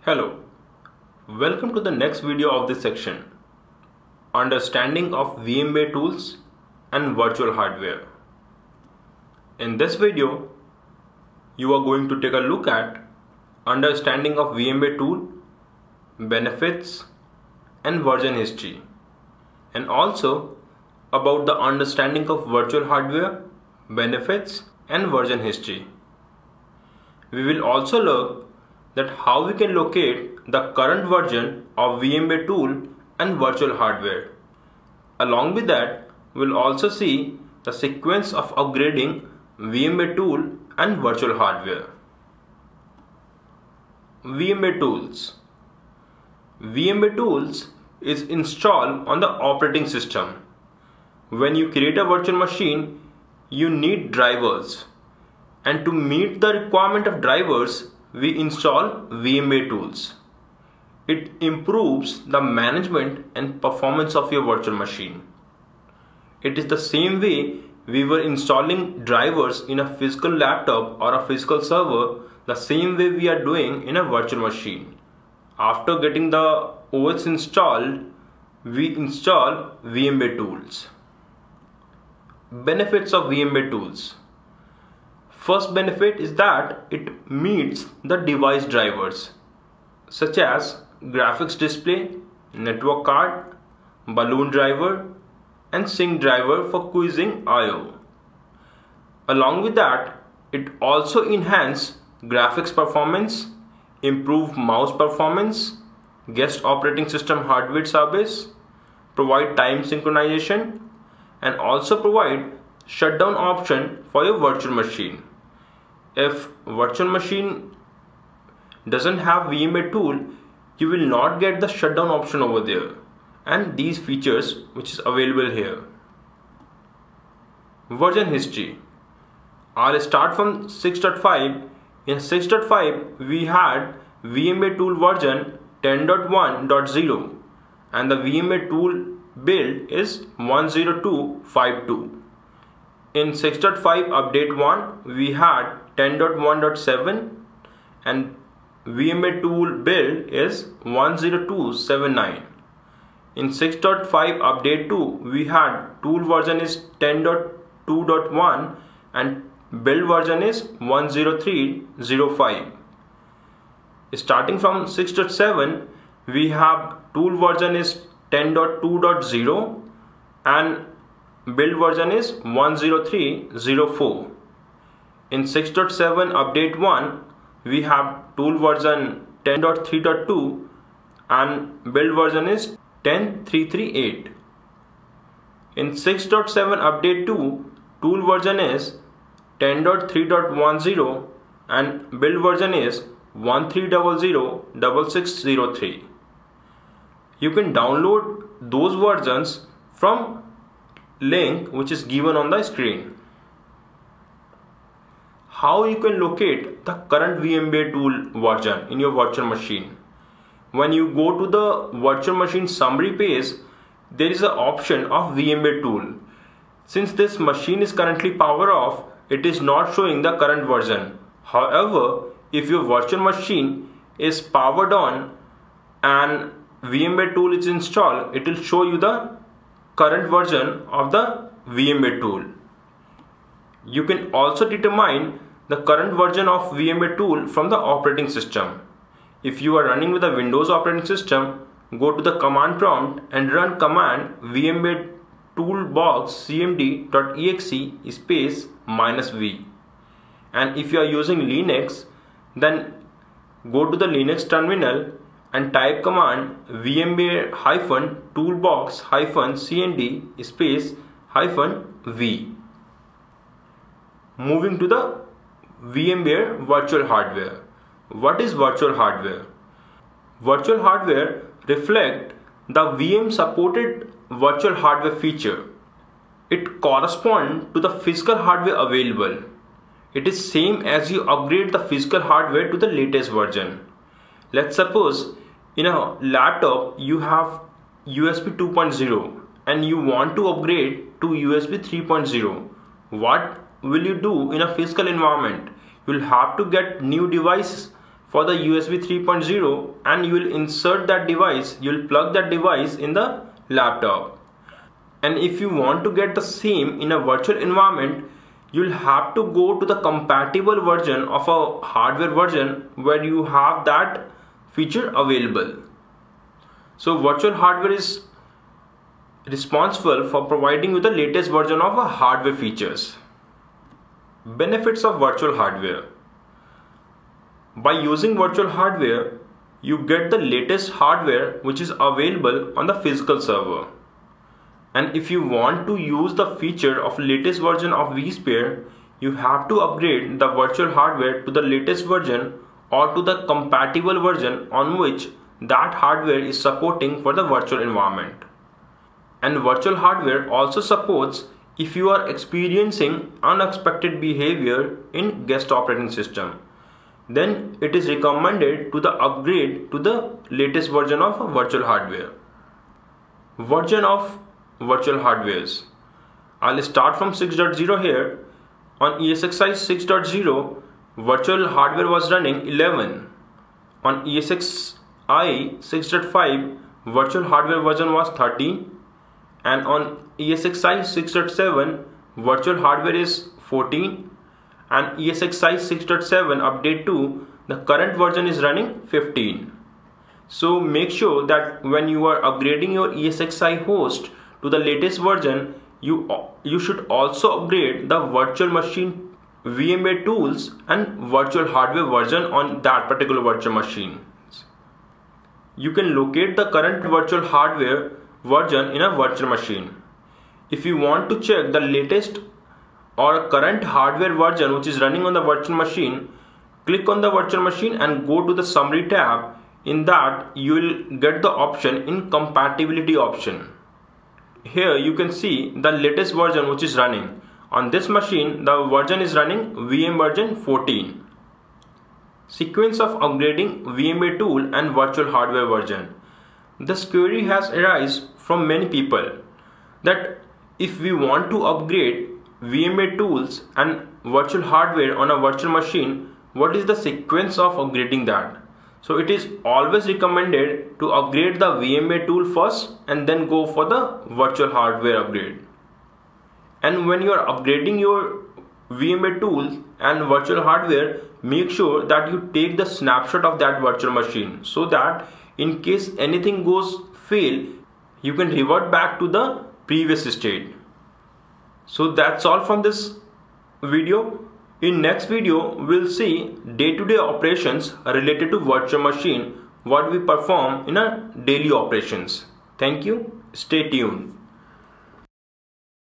Hello, welcome to the next video of this section, Understanding of VMware Tools and Virtual Hardware. In this video, you are going to take a look at understanding of VMware tool, benefits and version history, and also about the understanding of virtual hardware, benefits and version history. We will also learn that how we can locate the current version of VMware tool and virtual hardware. Along with that, we'll also see the sequence of upgrading VMware tool and virtual hardware. VMware Tools. VMware Tools is installed on the operating system. When you create a virtual machine, you need drivers. And to meet the requirement of drivers, we install VMware Tools. It improves the management and performance of your virtual machine. It is the same way we were installing drivers in a physical laptop or a physical server, the same way we are doing in a virtual machine. After getting the OS installed, we install VMware Tools. Benefits of VMware Tools. First benefit is that it meets the device drivers such as graphics display, network card, balloon driver and sync driver for quizzing I/O. Along with that, it also enhances graphics performance, improve mouse performance, guest operating system hardware service, provide time synchronization and also provide shutdown option for your virtual machine. If virtual machine doesn't have VMware tool, you will not get the shutdown option over there and these features which is available here. Version history. I'll start from 6.5. In 6.5 we had VMware tool version 10.1.0 and the VMware tool build is 10252. In 6.5 update 1 we had 10.1.7 and VMware tool build is 10279. In 6.5 update 2 we had tool version is 10.2.1 and build version is 10305. Starting from 6.7 we have tool version is 10.2.0 and build version is 10304. In 6.7 update 1 we have tool version 10.3.2 and build version is 10338. In 6.7 update 2 tool version is 10.3.10 and build version is 13006603. You can download those versions from link which is given on the screen. How you can locate the current VMware tool version in your virtual machine? When you go to the virtual machine summary page, there is an option of VMware tool. Since this machine is currently power off, it is not showing the current version. However, if your virtual machine is powered on and VMware tool is installed, it will show you the current version of the VMware tool. You can also determine the current version of VMware tool from the operating system. If you are running with a Windows operating system, go to the command prompt and run command VMware toolbox cmd.exe space -v. And if you are using Linux, then go to the Linux terminal and type command VMware toolbox cmd space -v. Moving to the VMware virtual hardware. What is virtual hardware? Virtual hardware reflect the VM supported virtual hardware feature. It corresponds to the physical hardware available. It is same as you upgrade the physical hardware to the latest version. Let's suppose in a laptop you have USB 2.0 and you want to upgrade to USB 3.0. What will you do in a physical environment? You will have to get new devices for the USB 3.0 and you will insert that device, you will plug that device in the laptop. And if you want to get the same in a virtual environment, you'll have to go to the compatible version of a hardware version where you have that feature available. So virtual hardware is responsible for providing you the latest version of a hardware features. Benefits of virtual hardware. By using virtual hardware, you get the latest hardware which is available on the physical server. And if you want to use the feature of latest version of vSphere, you have to upgrade the virtual hardware to the latest version or to the compatible version on which that hardware is supporting for the virtual environment. And virtual hardware also supports if you are experiencing unexpected behavior in guest operating system. Then it is recommended to the upgrade to the latest version of virtual hardware. Version of virtual hardwares. I'll start from 6.0 here. On ESXi 6.0, virtual hardware was running 11. On ESXi 6.5, virtual hardware version was 13. And on ESXi 6.7, virtual hardware is 14. And ESXi 6.7 update 2, the current version is running 15. So make sure that when you are upgrading your ESXi host to the latest version, you should also upgrade the virtual machine VMware tools and virtual hardware version on that particular virtual machine. You can locate the current virtual hardware version in a virtual machine. If you want to check the latest or current hardware version which is running on the virtual machine, click on the virtual machine and go to the summary tab. In that you will get the option in compatibility option. Here you can see the latest version which is running. On this machine the version is running VM version 14. Sequence of upgrading VMware tool and virtual hardware version. This query has arisen from many people that if we want to upgrade VMware tools and virtual hardware on a virtual machine, what is the sequence of upgrading that? So it is always recommended to upgrade the VMware tool first and then go for the virtual hardware upgrade. And when you are upgrading your VMware tool and virtual hardware, make sure that you take the snapshot of that virtual machine so that in case anything goes fail, you can revert back to the previous state. So that's all from this video. In next video, we'll see day-to-day operations related to virtual machine, what we perform in our daily operations. Thank you. Stay tuned.